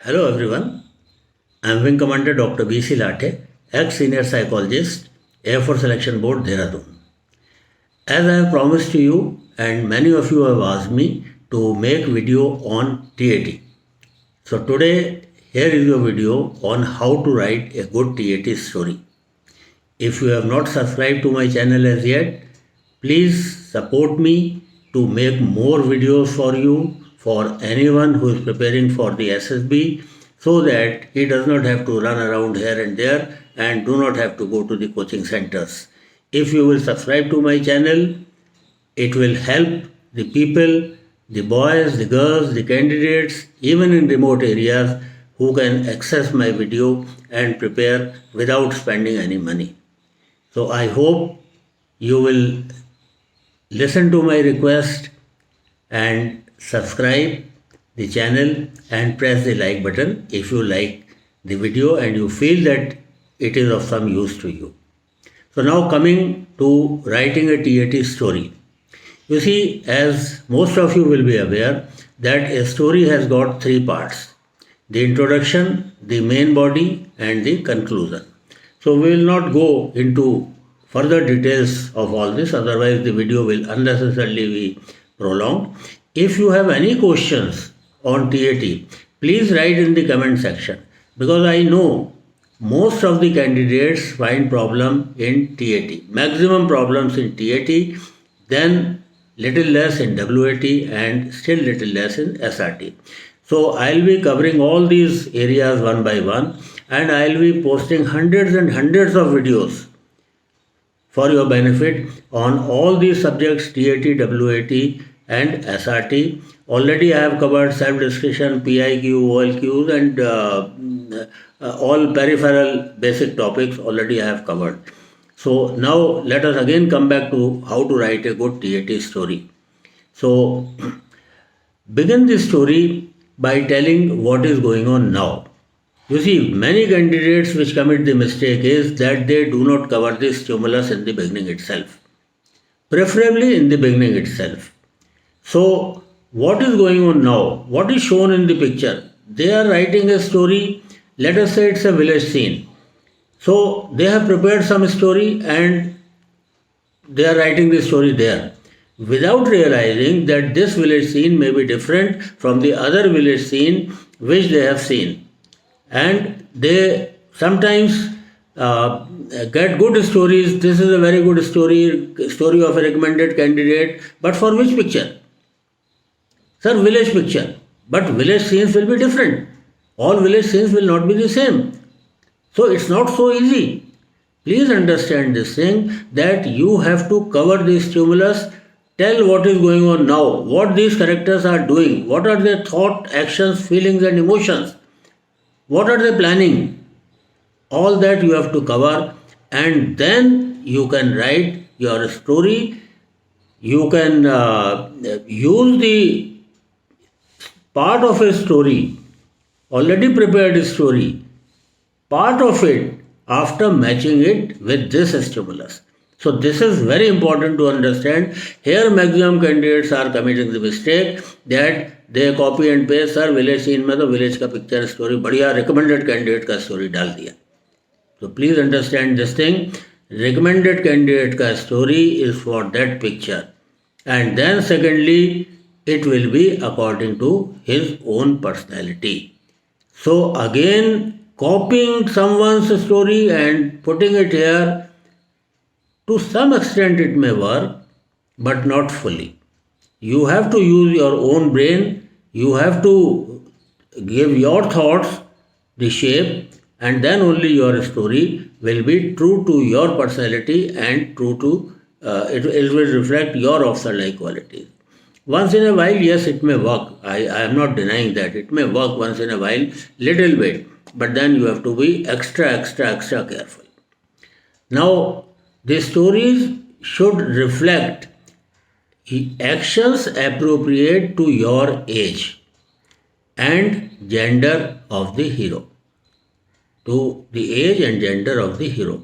Hello everyone, I am Wing Commander Dr. B.C. Lathe, ex-senior psychologist, Air Force Selection Board, Dehradun. As I have promised to you and many of you have asked me to make video on TAT. So today here is your video on how to write a good TAT story. If you have not subscribed to my channel as yet, please support me to make more videos for you, for anyone who is preparing for the SSB, so that he does not have to run around here and there and do not have to go to the coaching centers. If you will subscribe to my channel, it will help the people, the boys, the girls, the candidates, even in remote areas, who can access my video and prepare without spending any money. So I hope you will listen to my request and subscribe the channel and press the like button if you like the video and you feel that it is of some use to you. So now coming to writing a TAT story. You see, as most of you will be aware, that a story has got three parts: the introduction, the main body and the conclusion. So we will not go into further details of all this, otherwise the video will unnecessarily be prolonged. If you have any questions on TAT, please write in the comment section, because I know most of the candidates find problem in TAT, maximum problems in TAT, then little less in WAT and still little less in SRT. So I'll be covering all these areas one by one, and I'll be posting hundreds and hundreds of videos for your benefit on all these subjects: TAT, WAT and SRT. Already I have covered self-discussion, PIQ, OLQs and all peripheral basic topics already I have covered. So now let us again come back to how to write a good TAT story. So begin the story by telling what is going on now. You see, many candidates which commit the mistake is that they do not cover the stimulus in the beginning itself, preferably in the beginning itself. So what is going on now? What is shown in the picture? They are writing a story. Let us say it's a village scene. So they have prepared some story and they are writing the story there, without realizing that this village scene may be different from the other village scene which they have seen. And they sometimes get good stories. This is a very good story of a recommended candidate. But for which picture? Sir, village picture. But village scenes will be different. All village scenes will not be the same. So it's not so easy. Please understand this thing, that you have to cover the stimulus, tell what is going on now, what these characters are doing, what are their thought, actions, feelings and emotions, what are they planning. All that you have to cover, and then you can write your story. You can use the part of a story, already prepared story, part of it after matching it with this stimulus. So this is very important to understand. Here maximum candidates are committing the mistake that they copy and paste. Sir village scene में तो village का picture story बढ़िया recommended candidate का story डाल दिया. So please understand this thing. Recommended candidate का story is for that picture, and then secondly it will be according to his own personality. So again, copying someone's story and putting it here, to some extent it may work, but not fully. You have to use your own brain, you have to give your thoughts the shape, and then only your story will be true to your personality and true to, it will reflect your officer-like qualities. Once in a while, yes, it may work. I am not denying that. It may work once in a while, little bit. But then you have to be extra careful. Now, the stories should reflect actions appropriate to your age and gender of the hero. To the age and gender of the hero.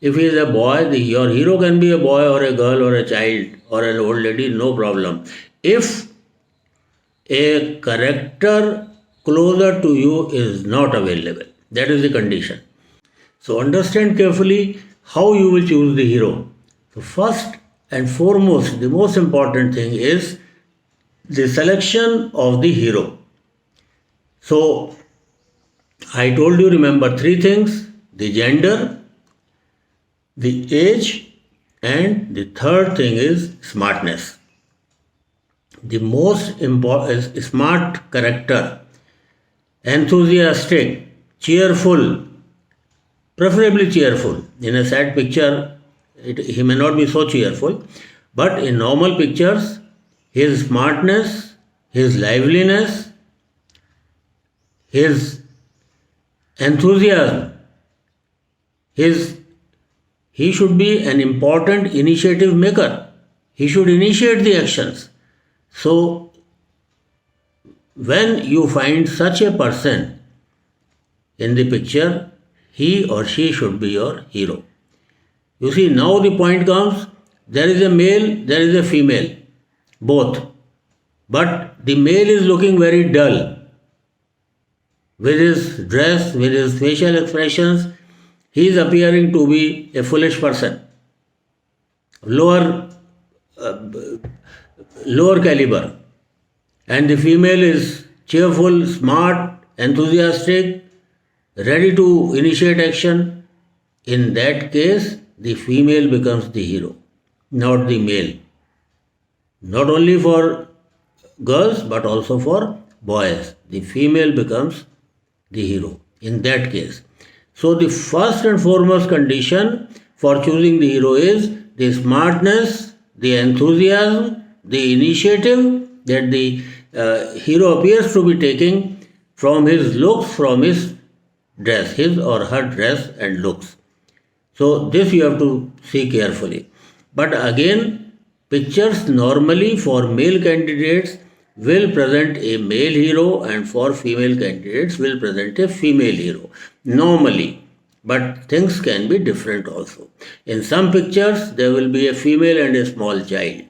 If he is a boy, your hero can be a boy or a girl or a child or an old lady, no problem. If a character closer to you is not available. That is the condition. So understand carefully how you will choose the hero. So first and foremost, the most important thing is the selection of the hero. So I told you, remember three things: the gender, the age, and the third thing is smartness. The most important is smart character, enthusiastic, cheerful, preferably cheerful. In a sad picture, he may not be so cheerful, but in normal pictures, his smartness, his liveliness, his enthusiasm, his he should be an important initiative maker. He should initiate the actions. So, when you find such a person in the picture, he or she should be your hero. You see, now the point comes, there is a male, there is a female, both. But the male is looking very dull. With his dress, with his facial expressions, he is appearing to be a foolish person, lower caliber. And the female is cheerful, smart, enthusiastic, ready to initiate action. In that case, the female becomes the hero, not the male. Not only for girls but also for boys. The female becomes the hero in that case. So the first and foremost condition for choosing the hero is the smartness, the enthusiasm, the initiative that the hero appears to be taking from his looks, from his dress, his or her dress and looks. So this you have to see carefully. But again, pictures normally for male candidates will present a male hero and for female candidates will present a female hero. Normally. But things can be different also. In some pictures, there will be a female and a small child.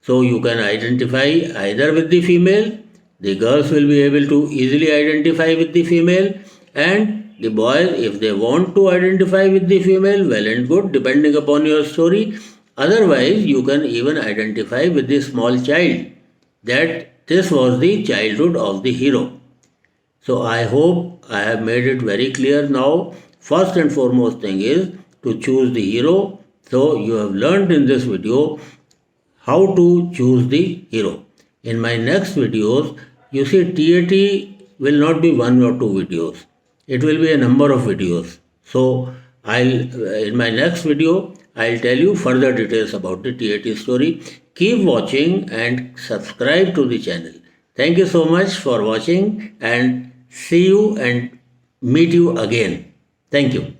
So you can identify either with the female, the girls will be able to easily identify with the female, and the boys, if they want to identify with the female, well and good, depending upon your story. Otherwise, you can even identify with the small child, that this was the childhood of the hero. So I hope I have made it very clear now. First and foremost thing is to choose the hero. So you have learned in this video how to choose the hero. In my next videos, you see TAT will not be one or two videos. It will be a number of videos. So in my next video, I'll tell you further details about the TAT story. Keep watching and subscribe to the channel. Thank you so much for watching and see you and meet you again. Thank you.